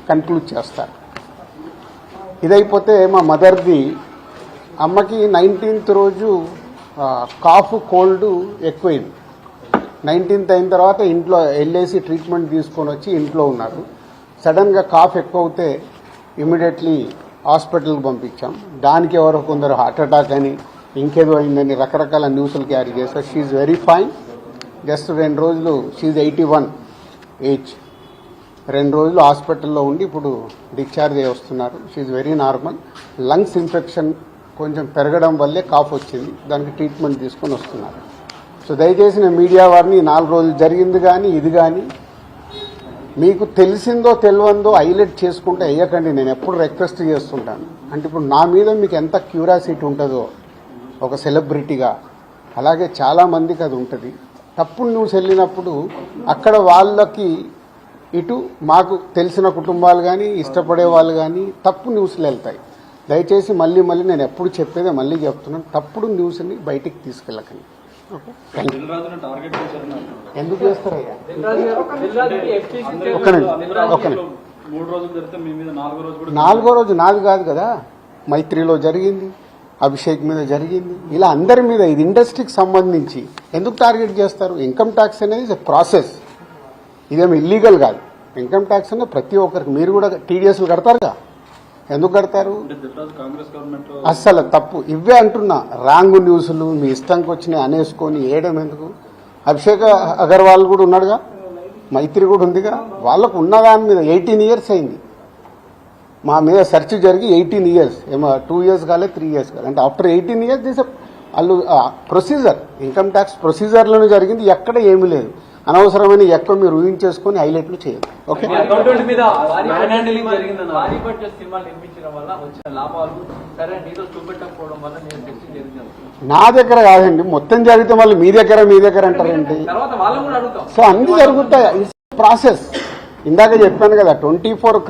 Conclude చేస్తారు. ఇదైపోతే మా మదర్ది, అమ్మకి 19th రోజు కాఫ్ కోల్డ్ ఎక్కువైంది. 19th అయిన తర్వాత ఇంట్లో వెళ్ళేసి ట్రీట్మెంట్ తీసుకొని వచ్చి ఇంట్లో ఉన్నారు. సడన్గా కాఫ్ ఎక్కువ అవుతే ఇమీడియట్లీ హాస్పిటల్కి పంపించాం. దానికి ఎవరో కొందరు హార్ట్ అటాక్ అని ఇంకేదో అయిందని రకరకాల న్యూస్లు క్యారీ చేస్తారు. She very fine. జస్ట్ 2 రోజులు, షీఈ్ 81 ఏజ్, 2 రోజులు హాస్పిటల్లో ఉండి ఇప్పుడు డిశ్చార్జ్ అయ్యి వస్తున్నారు. She very normal. Lungs infection కొంచెం పెరగడం వల్లే కాఫ్ వచ్చింది, దానికి ట్రీట్మెంట్ తీసుకొని వస్తున్నారు. సో దయచేసి నేను మీడియా వారిని 4 రోజులు జరిగింది కానీ ఇది కానీ మీకు తెలిసిందో తెలియందో హైలైట్ చేసుకుంటే అయ్యకండి. నేను ఎప్పుడు రిక్వెస్ట్ చేస్తుంటాను. అంటే ఇప్పుడు నా మీద మీకు ఎంత క్యూరియాసిటీ ఉంటుందో ఒక సెలబ్రిటీగా, అలాగే చాలామందికి అది ఉంటుంది. తప్పుడు న్యూస్ వెళ్ళినప్పుడు అక్కడ వాళ్ళకి ఇటు మాకు తెలిసిన కుటుంబాలు కానీ ఇష్టపడే వాళ్ళు కానీ తప్పు న్యూస్లు వెళ్తాయి. దయచేసి మళ్ళీ నేను ఎప్పుడు చెప్పేదే మళ్ళీ చెప్తున్నాను, తప్పుడు న్యూస్ని బయటికి తీసుకెళ్ళకండి. ఎందుకు చేస్తారయ్యా? నాలుగో రోజు నాది కాదు కదా, మైత్రిలో జరిగింది, అభిషేక్ మీద జరిగింది, ఇలా అందరి మీద. ఇది ఇండస్ట్రీకి సంబంధించి ఎందుకు టార్గెట్ చేస్తారు? ఇన్కమ్ ట్యాక్స్ అనేది ప్రాసెస్, ఇదేమి ఇల్లీగల్ కాదు. ఇన్కమ్ ట్యాక్స్ అనేది ప్రతి ఒక్కరికి, మీరు కూడా టీడీఎస్లు కడతారుగా, ఎందుకు కడతారు? అస్సలు తప్పు. ఇవే అంటున్నా, రాంగ్ న్యూస్లు మీ ఇష్టంకి వచ్చినాయి అనేసుకొని వేయడం ఎందుకు? అభిషేక్ అగర్వాల్ కూడా ఉన్నాడుగా, మైత్రి కూడా ఉందిగా, వాళ్ళకు ఉన్నదాని మీద 18 years అయింది. మా మీద సెర్చ్ జరిగి 18 years, ఏమో 2 years కాలేదు, 3 years కాలేదు. అంటే ఆఫ్టర్ 18 years దిస్ వాళ్ళు ప్రొసీజర్, ఇన్కమ్ ట్యాక్స్ ప్రొసీజర్లోనే జరిగింది, ఎక్కడ ఏమీ లేదు. అనవసరమైన ఎక్కువ మీరు ఊహించేసుకొని హైలైట్లు చేయదు. ఓకే, నా దగ్గర కాదండి, మొత్తం జరిగితే మళ్ళీ మీ దగ్గర అంటారేంటి? సో అన్ని జరుగుతాయి, ప్రాసెస్. ఇందాక చెప్పాను కదా, 24